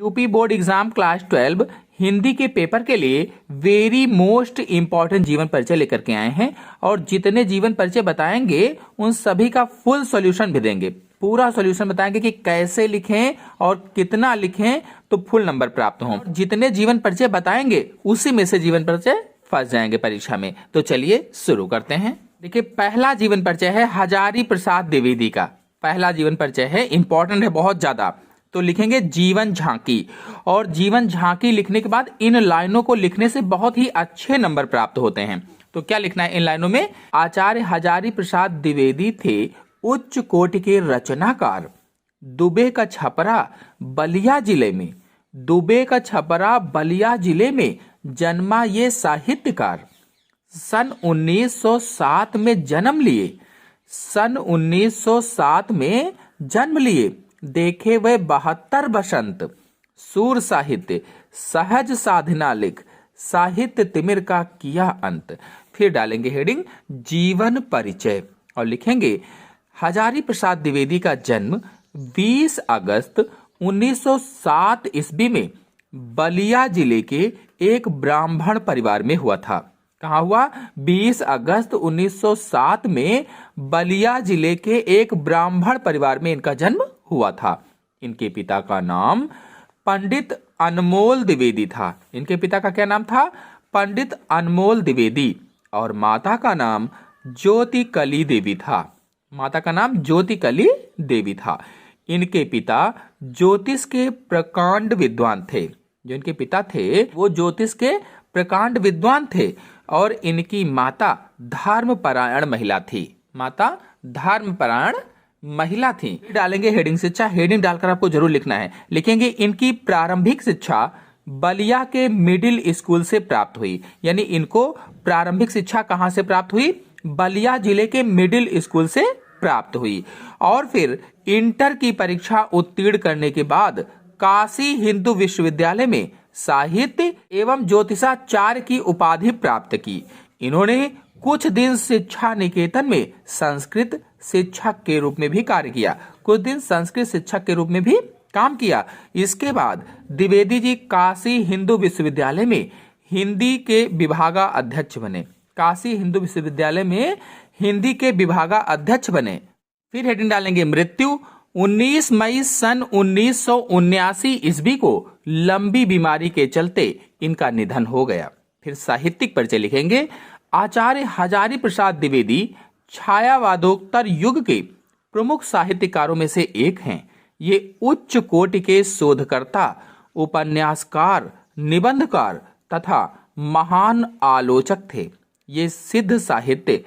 UP board exam class 12 Hindi के paper के लिए वेरी मोस्ट इम्पॉर्टेंट जीवन परिचय लेकर के आए हैं और जितने जीवन परिचय बताएंगे उन सभी का फुल सॉल्यूशन भी देंगे। पूरा सॉल्यूशन बताएंगे कि कैसे लिखें और कितना लिखें तो फुल नंबर प्राप्त हों। जितने जीवन परिचय बताएंगे उसी में से जीवन परिचय फंस जाएंगे परीक्षा में। तो चलिए शुरू करते हैं। देखिए, पहला जीवन परिचय है हजारी प्रसाद द्विवेदी का। पहला जीवन परिचय है, इंपॉर्टेंट है बहुत ज्यादा। तो लिखेंगे जीवन झांकी, और जीवन झांकी लिखने के बाद इन लाइनों को लिखने से बहुत ही अच्छे नंबर प्राप्त होते हैं। तो क्या लिखना है इन लाइनों में? आचार्य हजारी प्रसाद द्विवेदी थे उच्च कोटि के रचनाकार। दुबे का छपरा बलिया जिले में, दुबे का छपरा बलिया जिले में जन्मा ये साहित्यकार। सन 1907 में जन्म लिए, सन 1907 में जन्म लिए। देखे वह 72 बसंत। सूर साहित्य सहज साधना लिख, साहित्य तिमिर का किया अंत। फिर डालेंगे हेडिंग जीवन परिचय और लिखेंगे हजारी प्रसाद द्विवेदी का जन्म 20 अगस्त 1907 ईस्वी में बलिया जिले के एक ब्राह्मण परिवार में हुआ था। कहाँ हुआ? 20 अगस्त 1907 में बलिया जिले के एक ब्राह्मण परिवार में इनका जन्म हुआ था। इनके पिता का नाम पंडित अनमोल द्विवेदी था। इनके पिता का क्या नाम था? पंडित अनमोल द्विवेदी। और माता का नाम ज्योति कली देवी था। माता का नाम ज्योति कली देवी था। इनके पिता ज्योतिष के प्रकांड विद्वान थे। जो इनके पिता थे वो ज्योतिष के प्रकांड विद्वान थे और इनकी माता धर्मपरायण महिला थी। माता धर्मपरायण महिला थी। डालेंगे हेडिंग शिक्षा। हेडिंग डालकर आपको जरूर लिखना है। लिखेंगे इनकी प्रारंभिक शिक्षा बलिया के मिडिल स्कूल से प्राप्त हुई। यानी इनको प्रारंभिक शिक्षा कहां से प्राप्त हुई? बलिया जिले के मिडिल स्कूल से प्राप्त हुई। और फिर इंटर की परीक्षा उत्तीर्ण करने के बाद काशी हिंदू विश्वविद्यालय में साहित्य एवं ज्योतिषाचार्य की उपाधि प्राप्त की। इन्होंने कुछ दिन शिक्षा निकेतन में संस्कृत शिक्षक के रूप में भी कार्य किया। कुछ दिन संस्कृत शिक्षक के रूप में भी काम किया। इसके बाद द्विवेदी जी काशी हिंदू विश्वविद्यालय में हिंदी के विभागा अध्यक्ष बने। काशी हिंदू विश्वविद्यालय में हिंदी के विभागा अध्यक्ष बने। फिर हेडिंग डालेंगे मृत्यु। 19 मई सन 1979 ईस्वी को लंबी बीमारी के चलते इनका निधन हो गया। फिर साहित्यिक परिचय लिखेंगे आचार्य हजारी प्रसाद द्विवेदी छायावादोत्तर युग के प्रमुख साहित्यकारों में से एक हैं। ये उच्च कोटि के शोधकर्ता, उपन्यासकार, निबंधकार तथा महान आलोचक थे। ये सिद्ध साहित्य,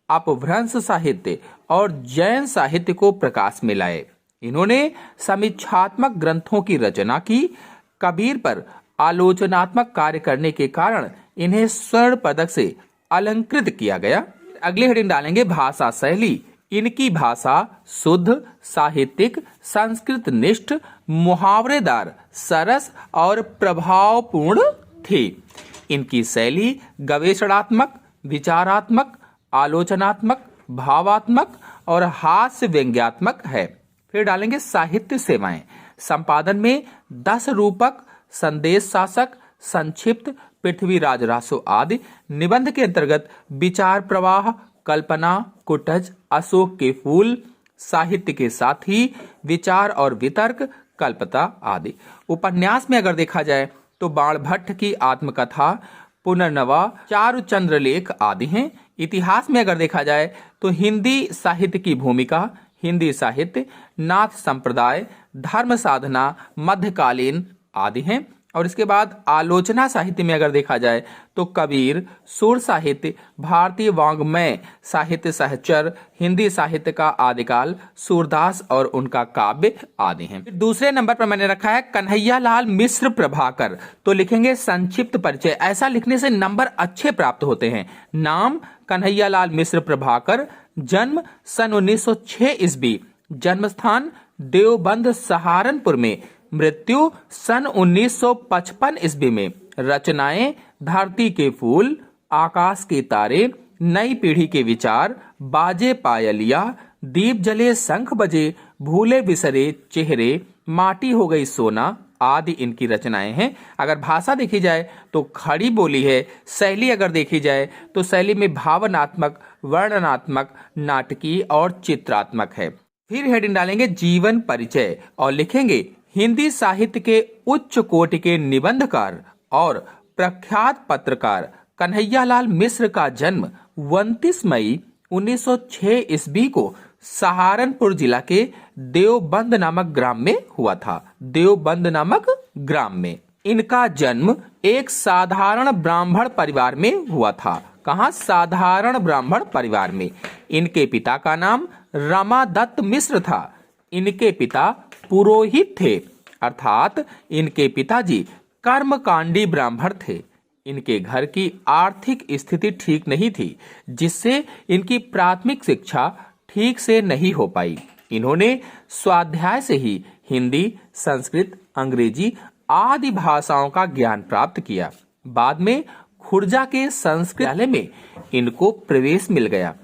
अपभ्रंश साहित्य और जैन साहित्य को प्रकाश में लाए। इन्होंने समीक्षात्मक ग्रंथों की रचना की। कबीर पर आलोचनात्मक कार्य करने के कारण इन्हें स्वर्ण पदक से अलंकृत किया गया। अगली हेडिंग डालेंगे भाषा शैली। इनकी भाषा शुद्ध, साहित्यिक, संस्कृत निष्ठ, मुहावरेदार, सरस और प्रभावपूर्ण थी। इनकी शैली गवेषणात्मक, विचारात्मक, आलोचनात्मक, भावात्मक और हास्य व्यंग्यात्मक है। फिर डालेंगे साहित्य सेवाएं। संपादन में 10 रूपक, संदेश शासक, संक्षिप्त, पृथ्वीराज रासो आदि। निबंध के अंतर्गत विचार प्रवाह, कल्पना, कुटज, अशोक के फूल, साहित्य के साथी, विचार और वितर्क, कल्पता आदि। उपन्यास में अगर देखा जाए तो बाण भट्ट की आत्मकथा, पुनर्नवा, चारुचंद्र लेख आदि हैं। इतिहास में अगर देखा जाए तो हिंदी साहित्य की भूमिका, हिंदी साहित्य, नाथ संप्रदाय, धर्म साधना, मध्यकालीन आदि हैं। और इसके बाद आलोचना साहित्य में अगर देखा जाए तो कबीर, सुर साहित्य, भारतीय वाङ्मय साहित्य, सहचर, हिंदी साहित्य का आदिकाल, सूरदास और उनका काव्य आदि हैं। दूसरे नंबर पर मैंने रखा है कन्हैयालाल मिश्र प्रभाकर। तो लिखेंगे संक्षिप्त परिचय। ऐसा लिखने से नंबर अच्छे प्राप्त होते हैं। नाम कन्हैयालाल मिश्र प्रभाकर, जन्म सन 1906 ईस्वी, जन्म स्थान देवबंद सहारनपुर में, मृत्यु सन 1955 ईस्वी में। रचनाएं धरती के फूल, आकाश के तारे, नई पीढ़ी के विचार, बाजे पायलिया, दीप जले शंख बजे, भूले बिसरे चेहरे, माटी हो गई सोना आदि इनकी रचनाएं हैं। अगर भाषा देखी जाए तो खड़ी बोली है। शैली अगर देखी जाए तो शैली में भावनात्मक, वर्णनात्मक, नाटकीय और चित्रात्मक है। फिर हेडिंग डालेंगे जीवन परिचय और लिखेंगे हिंदी साहित्य के उच्च कोटि के निबंधकार और प्रख्यात पत्रकार कन्हैयालाल मिश्र का जन्म 29 मई 1906 ईस्वी को सहारनपुर जिला के देवबंद नामक ग्राम में हुआ था। देवबंद नामक ग्राम में इनका जन्म एक साधारण ब्राह्मण परिवार में हुआ था। कहाँ? साधारण ब्राह्मण परिवार में। इनके पिता का नाम रमादत्त मिश्र था। इनके पिता पुरोहित थे, अर्थात इनके पिताजी कर्मकांडी ब्राह्मण थे। इनके घर की आर्थिक स्थिति ठीक नहीं थी, जिससे इनकी प्राथमिक शिक्षा ठीक से नहीं हो पाई। इन्होंने स्वाध्याय से ही हिंदी, संस्कृत, अंग्रेजी आदि भाषाओं का ज्ञान प्राप्त किया। बाद में खुर्जा के संस्कृत विद्यालय में इनको प्रवेश मिल गया।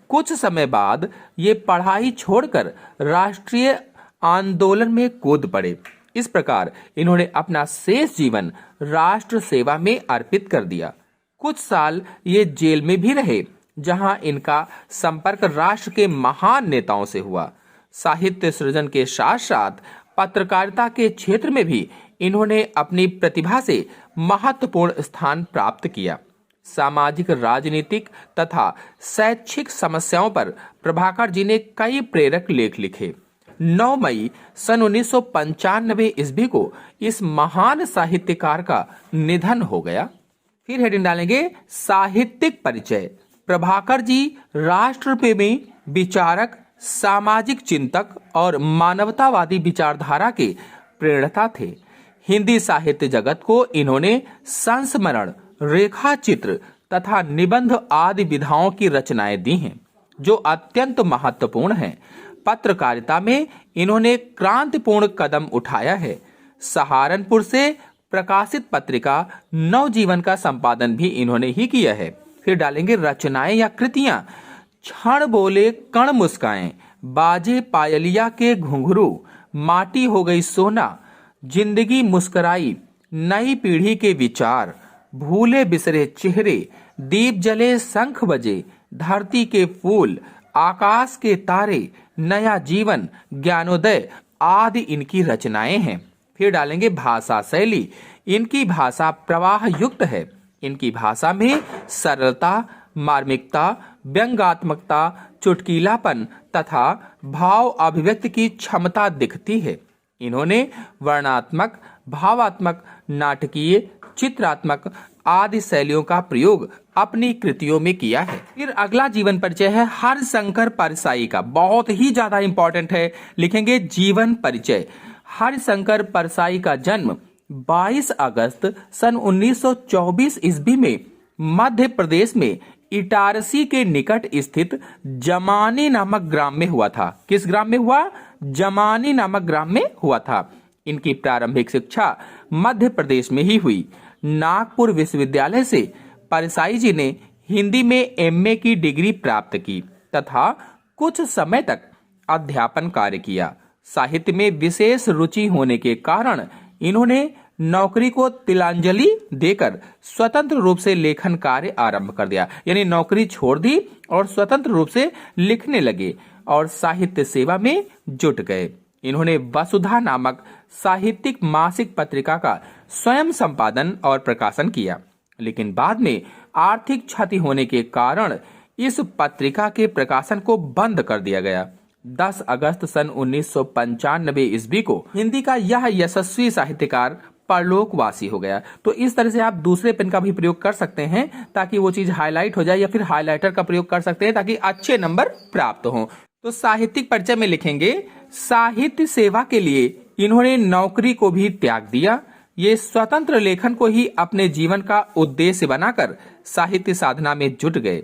कुछ समय बाद ये पढ़ाई छोड़कर राष्ट्रीय आंदोलन में कूद पड़े। इस प्रकार इन्होंने अपना शेष जीवन राष्ट्र सेवा में अर्पित कर दिया। कुछ साल ये जेल में भी रहे, जहां इनका संपर्क राष्ट्र के महान नेताओं से हुआ। साहित्य सृजन के साथ साथ पत्रकारिता के क्षेत्र में भी इन्होंने अपनी प्रतिभा से महत्वपूर्ण स्थान प्राप्त किया। सामाजिक, राजनीतिक तथा शैक्षिक समस्याओं पर प्रभाकर जी ने कई प्रेरक लेख लिखे। 9 मई सन 1995 ईस्वी को इस महान साहित्यकार का निधन हो गया। फिर हेडिंग डालेंगे साहित्यिक परिचय। प्रभाकर जी राष्ट्रप्रेमी विचारक, सामाजिक चिंतक और मानवतावादी विचारधारा के प्रेरणा थे। हिंदी साहित्य जगत को इन्होंने संस्मरण, रेखा चित्र तथा निबंध आदि विधाओं की रचनाएं दी हैं, जो अत्यंत महत्वपूर्ण हैं। पत्रकारिता में इन्होंने क्रांतिपूर्ण कदम उठाया है। सहारनपुर से प्रकाशित पत्रिका नवजीवन का संपादन भी इन्होंने ही किया है। फिर डालेंगे रचनाएं या कृतियां। क्षण बोले कण मुस्काएं, बाजे पायलिया के घुंघरू, माटी हो गई सोना, जिंदगी मुस्कराई, नई पीढ़ी के विचार, भूले बिसरे चेहरे, दीप जले शंख बजे, धरती के फूल, आकाश के तारे, नया जीवन, ज्ञानोदय आदि इनकी रचनाएं हैं। फिर डालेंगे भाषा शैली। इनकी भाषा प्रवाह युक्त है। इनकी भाषा में सरलता, मार्मिकता, व्यंग्यात्मकता, चुटकीलापन तथा भाव अभिव्यक्ति की क्षमता दिखती है। इन्होंने वर्णात्मक, भावात्मक, नाटकीय, चित्रात्मक आदि शैलियों का प्रयोग अपनी कृतियों में किया है। फिर अगला जीवन परिचय है हरिशंकर परसाई का, बहुत ही ज्यादा इंपॉर्टेंट है। लिखेंगे जीवन परिचय। हरिशंकर परसाई का जन्म 22 अगस्त सन 1924 ईस्वी में मध्य प्रदेश में इटारसी के निकट स्थित जमानी नामक ग्राम में हुआ था। किस ग्राम में हुआ? जमानी नामक ग्राम में हुआ था। इनकी प्रारंभिक शिक्षा मध्य प्रदेश में ही हुई। नागपुर विश्वविद्यालय से परसाई जी ने हिंदी में एमए की डिग्री प्राप्त की तथा कुछ समय तक अध्यापन कार्य किया। साहित्य में विशेष रुचि होने के कारण इन्होंने नौकरी को तिलांजलि देकर स्वतंत्र रूप से लेखन कार्य आरंभ कर दिया। यानी नौकरी छोड़ दी और स्वतंत्र रूप से लिखने लगे और साहित्य सेवा में जुट गए। इन्होंने वसुधा नामक साहित्यिक मासिक पत्रिका का स्वयं संपादन और प्रकाशन किया, लेकिन बाद में आर्थिक क्षति होने के कारण इस पत्रिका के प्रकाशन को बंद कर दिया गया। 10 अगस्त सन 1995 ईस्वी को हिंदी का यह यशस्वी साहित्यकार परलोकवासी हो गया। तो इस तरह से आप दूसरे पेन का भी प्रयोग कर सकते हैं ताकि वो चीज हाईलाइट हो जाए, या फिर हाईलाइटर का प्रयोग कर सकते हैं ताकि अच्छे नंबर प्राप्त हो। तो साहित्यिक परिचय में लिखेंगे साहित्य सेवा के लिए इन्होंने नौकरी को भी त्याग दिया। ये स्वतंत्र लेखन को ही अपने जीवन का उद्देश्य बनाकर साहित्य साधना में जुट गए।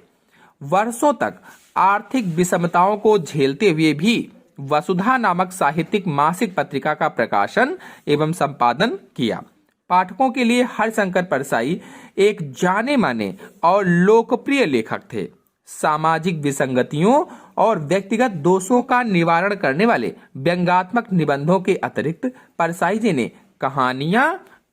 वर्षों तक आर्थिक विषमताओं को झेलते हुए भी वसुधा नामक साहित्यिक मासिक पत्रिका का प्रकाशन एवं संपादन किया। पाठकों के लिए हरिशंकर परसाई एक जाने माने और लोकप्रिय लेखक थे। सामाजिक विसंगतियों और व्यक्तिगत दोषों का निवारण करने वाले व्यंग्यात्मक निबंधों के अतिरिक्त परसाई जी ने कहानियां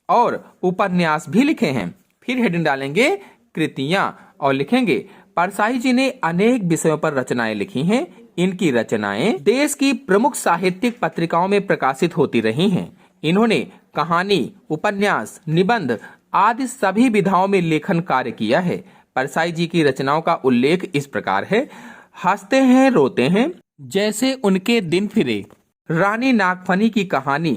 और उपन्यास भी लिखे हैं। फिर हेडिंग डालेंगे कृतियां और लिखेंगे परसाई जी ने अनेक विषयों पर रचनाएं लिखी हैं। इनकी रचनाएं देश की प्रमुख साहित्यिक पत्रिकाओं में प्रकाशित होती रही हैं। इन्होंने कहानी, उपन्यास, निबंध आदि सभी विधाओं में लेखन कार्य किया है। परसाई जी की रचनाओं का उल्लेख इस प्रकार है: हंसते हैं रोते हैं, जैसे उनके दिन फिरे, रानी नागफनी की कहानी,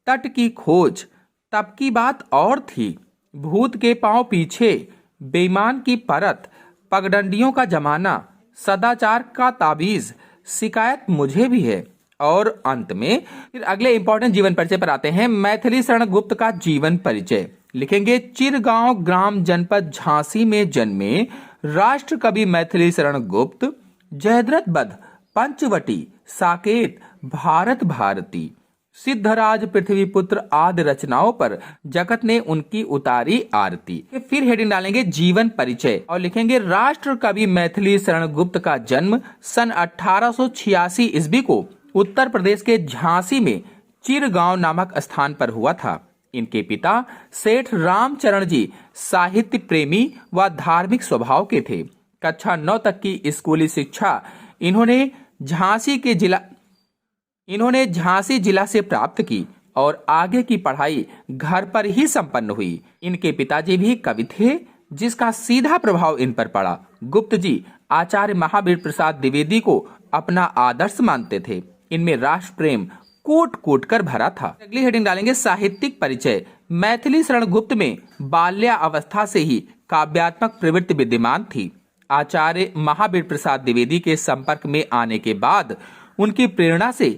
तट की खोज, तब की बात और थी, भूत के पांव पीछे, बेईमान की परत, पगडंडियों का जमाना, सदाचार का ताबीज, शिकायत मुझे भी है। और अंत में फिर अगले इंपॉर्टेंट जीवन परिचय पर आते हैं। मैथिली शरण गुप्त का जीवन परिचय लिखेंगे। चिरगांव ग्राम जनपद झांसी में जन्मे राष्ट्र कवि मैथिली शरण गुप्त जयद्रथ बध, पंचवटी, साकेत, भारत भारती, सिद्धराज, पृथ्वीपुत्र आदि रचनाओं पर जगत ने उनकी उतारी आरती। फिर हेडिंग डालेंगे जीवन परिचय और लिखेंगे राष्ट्र कवि मैथिली शरण गुप्त का जन्म सन 1886 ईस्वी को उत्तर प्रदेश के झांसी में चिरगांव नामक स्थान पर हुआ था। इनके पिता सेठ रामचरण जी साहित्य प्रेमी व धार्मिक स्वभाव के थे। कक्षा 9 तक की स्कूली शिक्षा इन्होंने झांसी जिला से प्राप्त की और आगे की पढ़ाई घर पर ही संपन्न हुई। इनके पिताजी भी कवि थे, जिसका सीधा प्रभाव इन पर पड़ा। गुप्त जी आचार्य महावीर प्रसाद द्विवेदी को अपना आदर्श मानते थे। इनमें राष्ट्र प्रेम कूट कूट कर भरा था। अगली हेडिंग डालेंगे साहित्यिक परिचय। मैथिली शरण गुप्त में बाल्यावस्था से ही काव्यात्मक प्रवृत्ति विद्यमान थी। आचार्य महावीर प्रसाद द्विवेदी के संपर्क में आने के बाद उनकी प्रेरणा से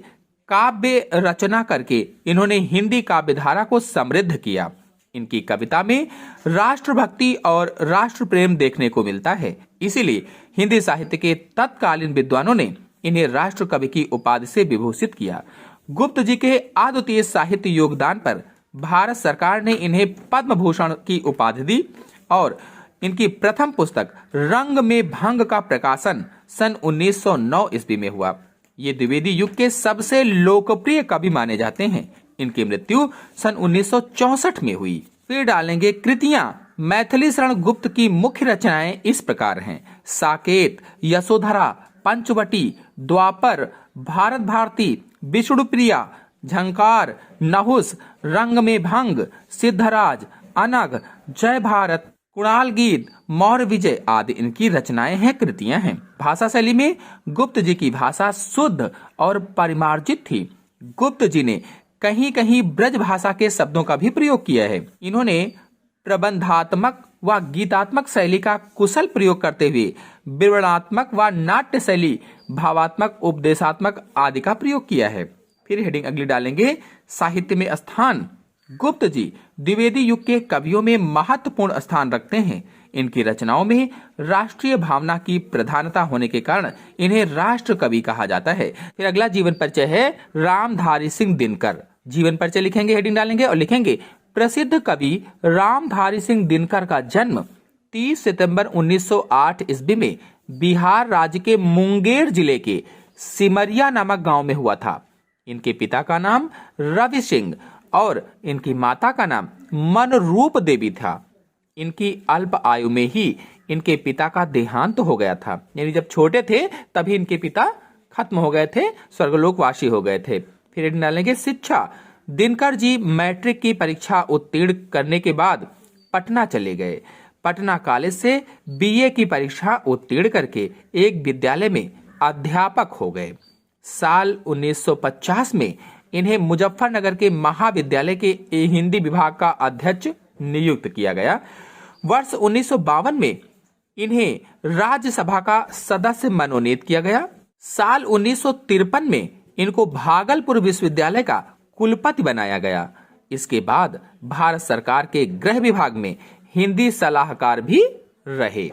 काव्य रचना करके इन्होंने हिंदी काव्य धारा को समृद्ध किया। इनकी कविता में राष्ट्रभक्ति और राष्ट्र प्रेम देखने को मिलता है। इसीलिए हिंदी साहित्य के तत्कालीन विद्वानों ने इन्हें राष्ट्र कवि की उपाधि से विभूषित किया। गुप्त जी के अद्वितीय साहित्य योगदान पर भारत सरकार ने इन्हें पद्म भूषण की उपाधि दी और इनकी प्रथम पुस्तक रंग में भंग का प्रकाशन सन 1909 ईस्वी में हुआ। ये द्विवेदी युग के सबसे लोकप्रिय कवि माने जाते हैं। इनकी मृत्यु सन 1964 में हुई। फिर डालेंगे कृतियां। मैथिली शरण गुप्त की मुख्य रचनाएं इस प्रकार हैं: साकेत, यशोधरा, पंचवटी, द्वापर, भारत भारती, विष्णुप्रिया, झंकार, नहुस, रंग में भंग, सिद्धराज, अनग, जय भारत, कुणाल गीत, मौर्य विजय आदि इनकी रचनाएं हैं, कृतियां हैं। भाषा शैली में गुप्त जी की भाषा शुद्ध और परिमार्जित थी। गुप्त जी ने कहीं कहीं ब्रज भाषा के शब्दों का भी प्रयोग किया है। इन्होंने प्रबंधात्मक व गीतात्मक शैली का कुशल प्रयोग करते हुए विवरणात्मक व नाट्य शैली, भावात्मक, उपदेशात्मक आदि का प्रयोग किया है। फिर हेडिंग अगली डालेंगे साहित्य में स्थान। गुप्त जी द्विवेदी युग के कवियों में महत्वपूर्ण स्थान रखते हैं। इनकी रचनाओं में राष्ट्रीय भावना की प्रधानता होने के कारण इन्हें राष्ट्र कवि कहा जाता है। फिर अगला जीवन परिचय है रामधारी सिंह दिनकर। जीवन परिचय लिखेंगे, हेडिंग डालेंगे और लिखेंगे प्रसिद्ध कवि रामधारी सिंह दिनकर का जन्म 30 सितंबर 1908 ईस्वी में बिहार राज्य के मुंगेर जिले के सिमरिया नामक गांव में हुआ था। इनके पिता का नाम रवि सिंह और इनकी माता का नाम मनरूप देवी था। इनकी अल्प आयु में ही इनके पिता का देहांत हो गया था, यानी जब छोटे थे तभी इनके पिता खत्म हो गए थे, स्वर्गलोकवासी हो गए थे। फिर डालेंगे शिक्षा। दिनकर जी मैट्रिक की परीक्षा उत्तीर्ण करने के बाद पटना चले गए। पटना कॉलेज से बीए की परीक्षा उत्तीर्ण करके एक विद्यालय में अध्यापक हो गए। साल 1950 में इन्हें मुजफ्फरनगर के महाविद्यालय के हिंदी विभाग का अध्यक्ष नियुक्त किया गया। वर्ष 1952 में इन्हें राज्यसभा का सदस्य मनोनीत किया गया। साल 1953 में इनको भागलपुर विश्वविद्यालय का कुलपति बनाया गया। इसके बाद भारत सरकार के गृह विभाग में हिंदी सलाहकार भी रहे।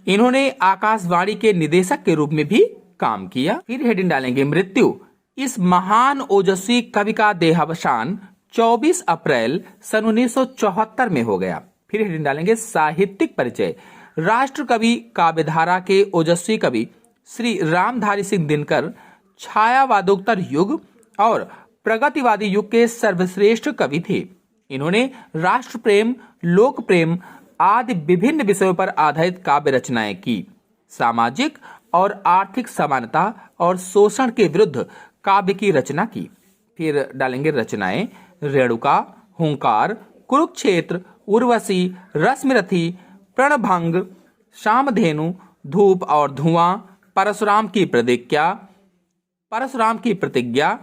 इन्होंने आकाशवाणी के निदेशक के रूप में भी काम किया। फिर हेडिंग डालेंगे मृत्यु। इस महान ओजस्वी कवि का देहावसान 24 अप्रैल सन 1974 में हो गया। फिर हेडिंग डालेंगे साहित्यिक परिचय। राष्ट्र कवि काव्यधारा के ओजस्वी कवि श्री रामधारी सिंह दिनकर छायावादोत्तर युग और प्रगतिवादी युग के सर्वश्रेष्ठ कवि थे। इन्होंने राष्ट्र प्रेम, लोक प्रेम आदि विभिन्न विषयों पर आधारित काव्य रचनाएं की। सामाजिक और आर्थिक समानता और शोषण के विरुद्ध काव्य की रचना की। फिर डालेंगे रचनाएं: रेणुका, हुंकार, कुरुक्षेत्र, उर्वशी, रश्मिरथी, प्रणभंग, शामधेनु, धूप और धुआं, परशुराम की प्रतिज्ञा,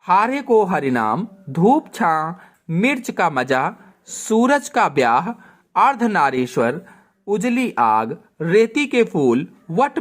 हारे को हरिनाम, धूप छां, मिर्च का मजा, सूरज का ब्याह, अर्धनारीश्वर, उजली आग, रेती के फूल, वट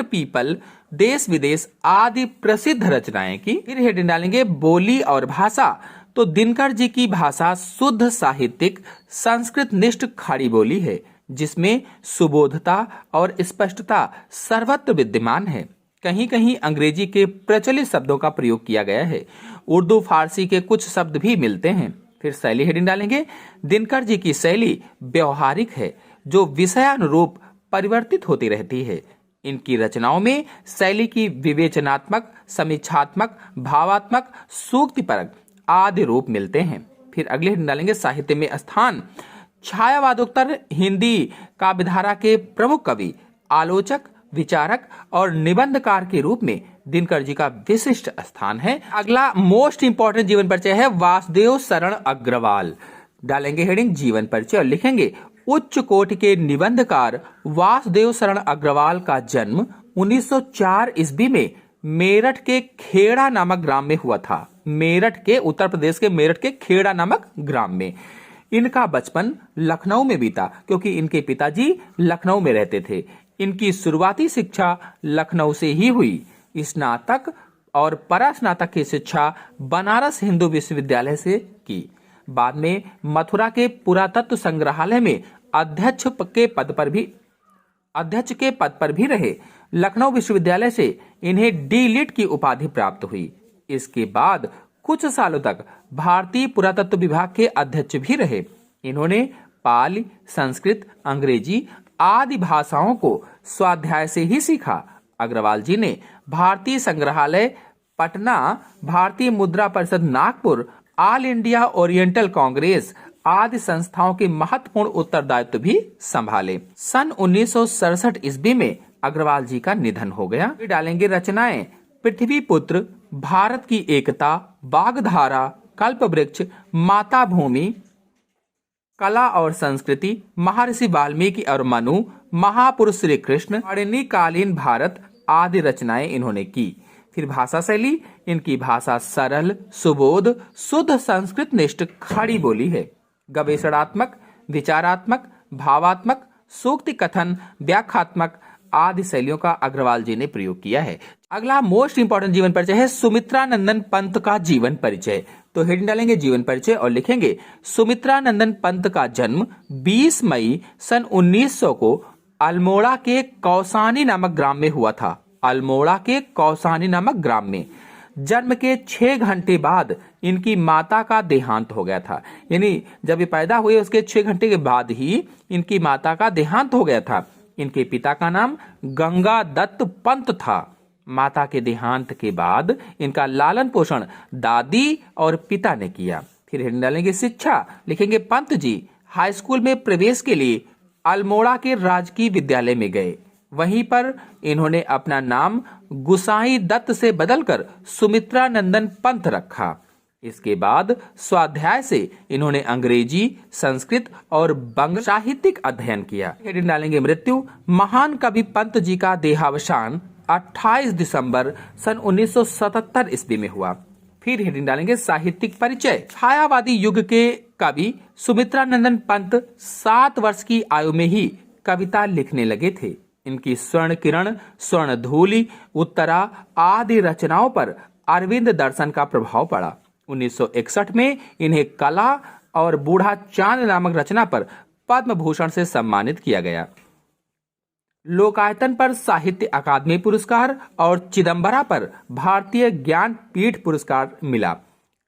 पीपल, देश विदेश आदि प्रसिद्ध रचनाएं की। फिर हेडिंग डालेंगे बोली और भाषा। तो दिनकर जी की भाषा शुद्ध साहित्यिक संस्कृत निष्ठ खड़ी बोली है, जिसमें सुबोधता और स्पष्टता सर्वत्र विद्यमान है। कहीं कहीं अंग्रेजी के प्रचलित शब्दों का प्रयोग किया गया है। उर्दू फारसी के कुछ शब्द भी मिलते हैं। फिर शैली हेडिंग डालेंगे। दिनकर जी की शैली व्यवहारिक है, जो विषयानुरूप परिवर्तित होती रहती है। इनकी रचनाओं में शैली की विवेचनात्मक, समीक्षात्मक, भावात्मक, सूक्तिपरक आदि रूप मिलते हैं। फिर अगले हेडिंग डालेंगे साहित्य में स्थान। छायावादोत्तर हिंदी काव्यधारा के प्रमुख कवि, आलोचक, विचारक और निबंधकार के रूप में दिनकर जी का विशिष्ट स्थान है। अगला मोस्ट इंपॉर्टेंट जीवन परिचय है वासुदेव शरण अग्रवाल। डालेंगे हेडिंग जीवन परिचय और लिखेंगे उच्च कोटि के निबंधकार वासुदेव शरण अग्रवाल का जन्म 1904 ईस्वी में मेरठ के खेड़ा नामक ग्राम में हुआ था। मेरठ के, उत्तर प्रदेश के मेरठ के खेड़ा नामक ग्राम में। इनका बचपन लखनऊ में बीता, क्योंकि इनके पिताजी लखनऊ में रहते थे। इनकी शुरुआती शिक्षा लखनऊ से ही हुई। स्नातक और परास्नातक की शिक्षा बनारस हिंदू विश्वविद्यालय से की। बाद में मथुरा के पुरातत्व संग्रहालय में अध्यक्ष के पद पर भी रहे। लखनऊ विश्वविद्यालय से इन्हें डी.लिट की उपाधि प्राप्त हुई। इसके बाद कुछ सालों तक भारतीय पुरातत्व विभाग के अध्यक्ष भी रहे। इन्होंने पाली, संस्कृत, अंग्रेजी आदि भाषाओं को स्वाध्याय से ही सीखा। अग्रवाल जी ने भारतीय संग्रहालय पटना, भारतीय मुद्रा परिषद Nagpur, all India oriental Congress आदि संस्थाओं के महत्वपूर्ण उत्तरदायित्व भी संभाले। सन 1967 ईस्वी में अग्रवाल जी का निधन हो गया। डालेंगे रचनाएं। पृथ्वी पुत्र, भारत की एकता, बागधारा, कल्पवृक्ष, माता भूमि, कला और संस्कृति, महर्षि वाल्मीकि और मनु, महापुरुष श्री कृष्ण, कालीन भारत आदि रचनाएं इन्होंने की। फिर भाषा शैली। इनकी भाषा सरल, सुबोध, शुद्ध संस्कृत निष्ठ खड़ी बोली है। गवेषणात्मक, विचारात्मक, भावात्मक, सूक्ति कथन, व्याख्यात्मक आदि शैलियों का अग्रवाल जी ने प्रयोग किया है। अगला मोस्ट इंपॉर्टेंट जीवन परिचय है सुमित्रानंदन पंत का जीवन परिचय। तो हेडिंग डालेंगे जीवन परिचय और लिखेंगे सुमित्रानंदन पंत का जन्म 20 मई सन 1900 को अल्मोड़ा के कौसानी नामक ग्राम में हुआ था। अल्मोड़ा के कौसानी नामक ग्राम में। जन्म के 6 घंटे बाद इनकी माता का देहांत हो गया था। यानी जब ये पैदा हुए उसके 6 घंटे के बाद ही इनकी माता का देहांत हो गया था। इनके पिता का नाम गंगा दत्त पंत था। माता के देहांत के बाद इनका लालन पोषण दादी और पिता ने किया। फिर हेडिंग डालेंगे शिक्षा। लिखेंगे पंत जी हाई स्कूल में प्रवेश के लिए अल्मोड़ा के राजकीय विद्यालय में गए। वहीं पर इन्होंने अपना नाम गुसाई दत्त से बदलकर सुमित्रानंदन पंत रखा। इसके बाद स्वाध्याय से इन्होंने अंग्रेजी, संस्कृत और बंगाली साहित्यिक अध्ययन किया। हेडिंग डालेंगे मृत्यु। महान कवि पंत जी का देहावसान 28 दिसंबर सन 1977 ईस्वी में हुआ। फिर हेडिंग डालेंगे साहित्यिक परिचय। छायावादी युग के कवि सुमित्रानंदन पंत 7 वर्ष की आयु में ही कविता लिखने लगे थे। इनकी स्वर्ण किरण, स्वर्ण धूलि, उत्तरा आदि रचनाओं पर अरविंद दर्शन का प्रभाव पड़ा। 1961 में इन्हें कला और बूढ़ा चांद नामक रचना पर पद्म भूषण से सम्मानित किया गया। लोकायतन पर साहित्य अकादमी पुरस्कार और चिदंबरा पर भारतीय ज्ञान पीठ पुरस्कार मिला।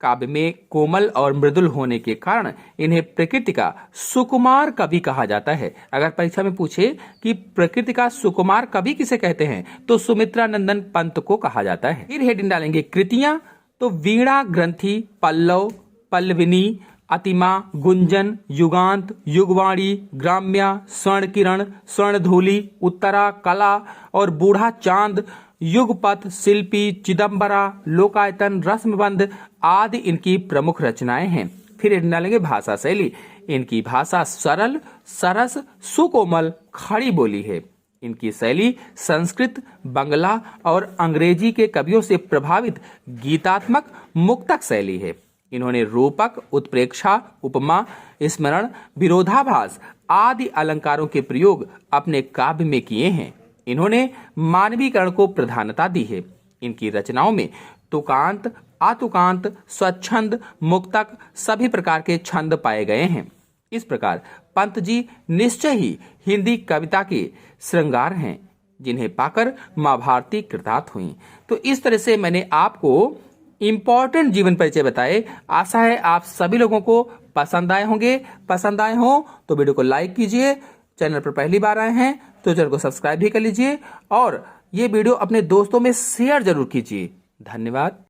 काव्य में कोमल और मृदुल होने के कारण इन्हें प्रकृति का सुकुमार कवि कहा जाता है। अगर परीक्षा में पूछे कि प्रकृति का सुकुमार कवि किसे कहते हैं तो सुमित्रा नंदन पंत को कहा जाता है। फिर हेडिंग डालेंगे कृतियां, तो वीणा ग्रंथि, पल्लव, पल्लविनी, अतिमा, गुंजन, युगांत, युगवाणी, ग्राम्या, स्वर्ण किरण, स्वर्णधूलि, उत्तरा, कला और बूढ़ा चांद, युगपथ, शिल्पी, चिदंबरा, लोकायतन, रस्मबंध आदि इनकी प्रमुख रचनाएं हैं। फिर डालेंगे भाषा शैली। इनकी भाषा सरल, सरस, सुकोमल, खड़ी बोली है। इनकी शैली संस्कृत, बंगला और अंग्रेजी के कवियों से प्रभावित गीतात्मक मुक्तक शैली है। इन्होंने रूपक, उत्प्रेक्षा, उपमा, स्मरण, विरोधाभास आदि अलंकारों के प्रयोग अपने काव्य में किए हैं। इन्होंने मानवीकरण को प्रधानता दी है। इनकी रचनाओं में तुकांत, आतुकांत, स्वच्छंद, मुक्तक सभी प्रकार के छंद पाए गए हैं। इस प्रकार पंत जी निश्चय ही हिंदी कविता के श्रृंगार हैं, जिन्हें पाकर माँ भारती कृतार्थ हुई। तो इस तरह से मैंने आपको इंपॉर्टेंट जीवन परिचय बताए। आशा है आप सभी लोगों को पसंद आए होंगे। पसंद आए हो तो वीडियो को लाइक कीजिए। चैनल पर पहली बार आए हैं तो चैनल को सब्सक्राइब भी कर लीजिए और ये वीडियो अपने दोस्तों में शेयर जरूर कीजिए। धन्यवाद।